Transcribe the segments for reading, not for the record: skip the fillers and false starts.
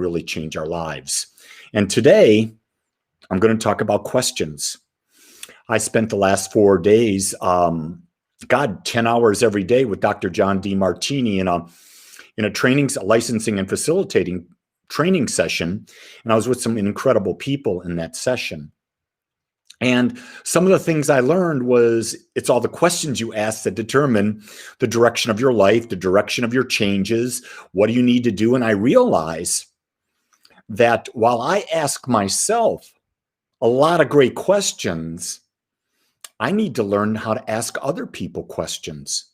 really change our lives. And today, I'm going to talk about questions. I spent the last 4 days, 10 hours every day with Dr. John Demartini in a training, licensing and facilitating training session. And I was with some incredible people in that session. And some of the things I learned was it's all the questions you ask that determine the direction of your life, the direction of your changes. What do you need to do? And I realize that while I ask myself a lot of great questions, I need to learn how to ask other people questions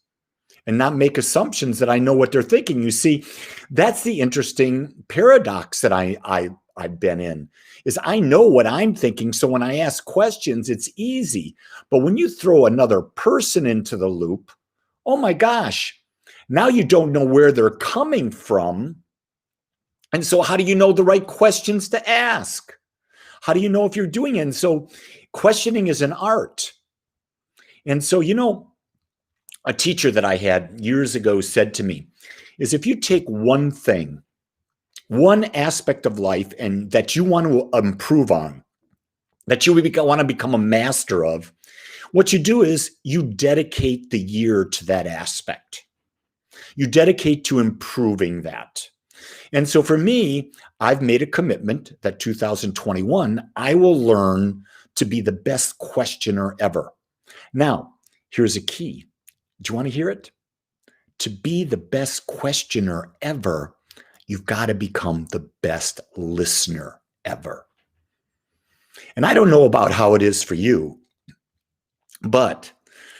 and not make assumptions that I know what they're thinking. You see, that's the interesting paradox that I've been in, is I know what I'm thinking. So when I ask questions, it's easy. But when you throw another person into the loop, oh my gosh, now you don't know where they're coming from. And so how do you know the right questions to ask? How do you know if you're doing it? And so questioning is an art. And so, a teacher that I had years ago said to me is if you take one thing, one aspect of life and that you want to improve on, that you want to become a master of, what you do is you dedicate the year to that aspect. You dedicate to improving that. And so for me, I've made a commitment that 2021, I will learn to be the best questioner ever. Now, here's a key. Do you want to hear it? To be the best questioner ever, you've got to become the best listener ever. And I don't know about how it is for you, but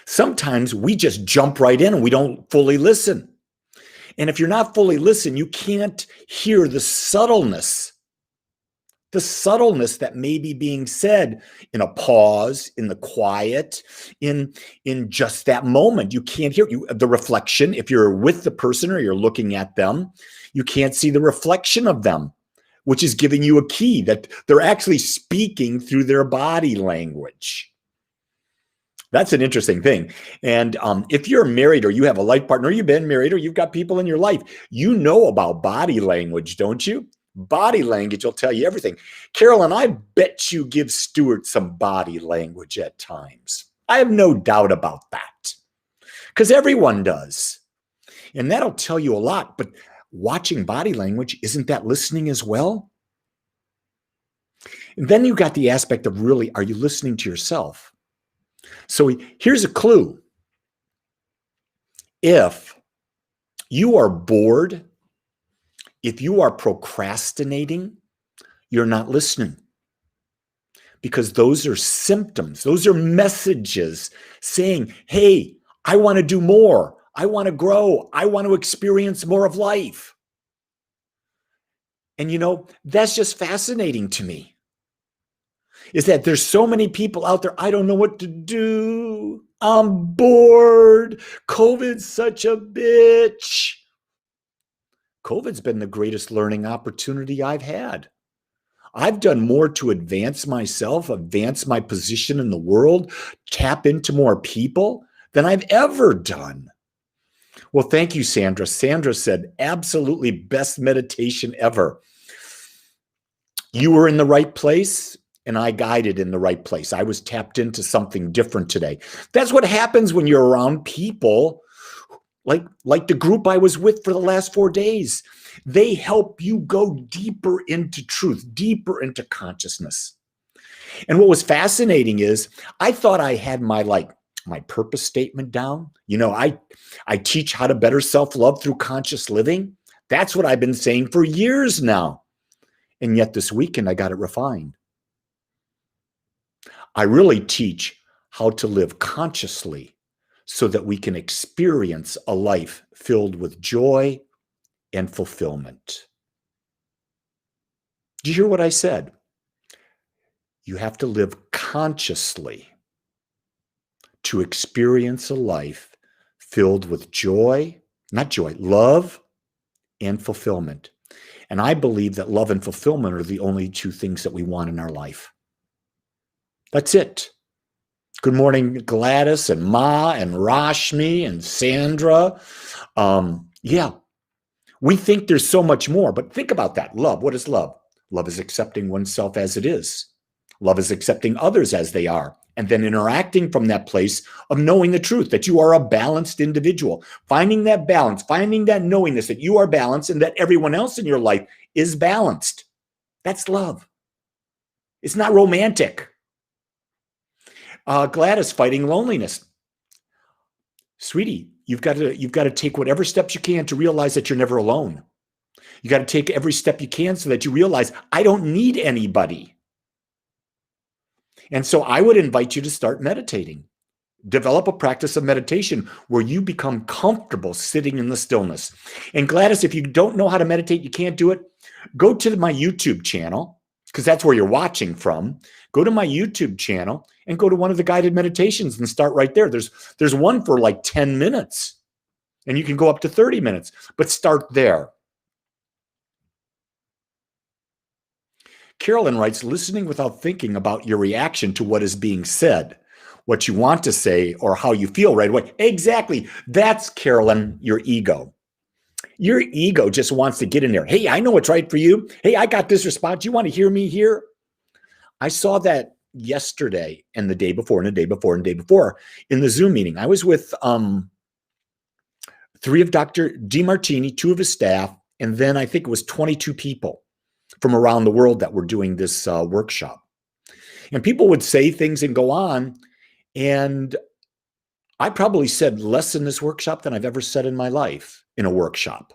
sometimes we just jump right in and we don't fully listen. And if you're not fully listening, you can't hear the subtleness that may be being said in a pause, in the quiet, in just that moment. You can't hear the reflection. If you're with the person or you're looking at them, you can't see the reflection of them, which is giving you a key that they're actually speaking through their body language. That's an interesting thing. And if you're married or you have a life partner, or you've been married or you've got people in your life, you know about body language, don't you? Body language will tell you everything. Carolyn, I bet you give Stuart some body language at times. I have no doubt about that, because everyone does. And that'll tell you a lot. But watching body language, isn't that listening as well? And then you got the aspect of really, are you listening to yourself? So here's a clue. If you are bored, if you are procrastinating, you're not listening. Because those are symptoms. Those are messages saying, hey, I want to do more. I want to grow. I want to experience more of life. And that's just fascinating to me. Is that there's so many people out there, I don't know what to do. I'm bored. COVID's such a bitch. COVID's been the greatest learning opportunity I've had. I've done more to advance myself, advance my position in the world, tap into more people than I've ever done. Well, thank you, Sandra. Sandra said, absolutely best meditation ever. You were in the right place. And I guided in the right place. I was tapped into something different today. That's what happens when you're around people like the group I was with for the last 4 days. They help you go deeper into truth, deeper into consciousness. And what was fascinating is I thought I had my purpose statement down. I teach how to better self-love through conscious living. That's what I've been saying for years now. And yet this weekend I got it refined. I really teach how to live consciously so that we can experience a life filled with joy and fulfillment. Do you hear what I said? You have to live consciously to experience a life filled with love and fulfillment. And I believe that love and fulfillment are the only two things that we want in our life. That's it. Good morning, Gladys and Ma and Rashmi and Sandra. Yeah, We think there's so much more, but think about that. Love. What is love? Love is accepting oneself as it is. Love is accepting others as they are, and then interacting from that place of knowing the truth, that you are a balanced individual. Finding that balance, finding that knowingness that you are balanced and that everyone else in your life is balanced. That's love. It's not romantic. Gladys, fighting loneliness. Sweetie, you've got to take whatever steps you can to realize that you're never alone. You got to take every step you can so that you realize, I don't need anybody. And so I would invite you to start meditating. Develop a practice of meditation where you become comfortable sitting in the stillness. And Gladys, if you don't know how to meditate, you can't do it, go to my YouTube channel, because that's where you're watching from. Go to my YouTube channel and go to one of the guided meditations and start right there. There's one for like 10 minutes, and you can go up to 30 minutes, but start there. Carolyn writes, listening without thinking about your reaction to what is being said, what you want to say, or how you feel right away. Exactly. That's, Carolyn, your ego. Your ego just wants to get in there. Hey, I know what's right for you. Hey, I got this response. You want to hear me here? I saw that yesterday and the day before and the day before and the day before in the Zoom meeting. I was with 3 of Dr. Demartini, 2 of his staff, and then I think it was 22 people from around the world that were doing this workshop. And people would say things and go on. And I probably said less in this workshop than I've ever said in my life in a workshop.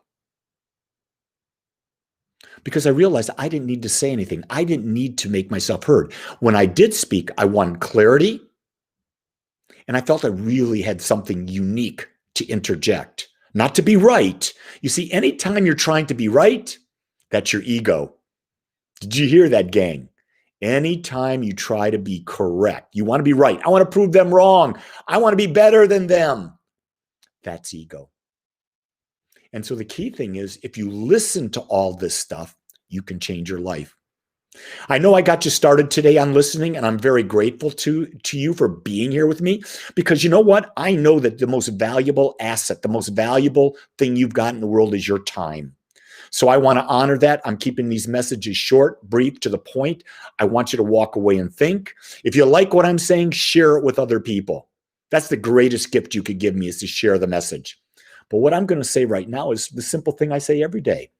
Because I realized I didn't need to say anything. I didn't need to make myself heard. When I did speak, I wanted clarity. And I felt I really had something unique to interject, not to be right. You see, anytime you're trying to be right, that's your ego. Did you hear that, gang? Anytime you try to be correct, you want to be right. I want to prove them wrong. I want to be better than them. That's ego. And so the key thing is, if you listen to all this stuff, you can change your life. I know I got you started today on listening, and I'm very grateful to you for being here with me, because you know what? I know that the most valuable asset, the most valuable thing you've got in the world is your time. So I want to honor that. I'm keeping these messages short, brief, to the point. I want you to walk away and think. If you like what I'm saying, share it with other people. That's the greatest gift you could give me, is to share the message. But what I'm going to say right now is the simple thing I say every day.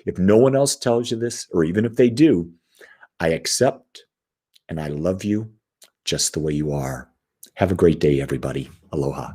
If no one else tells you this, or even if they do, I accept and I love you just the way you are. Have a great day, everybody. Aloha.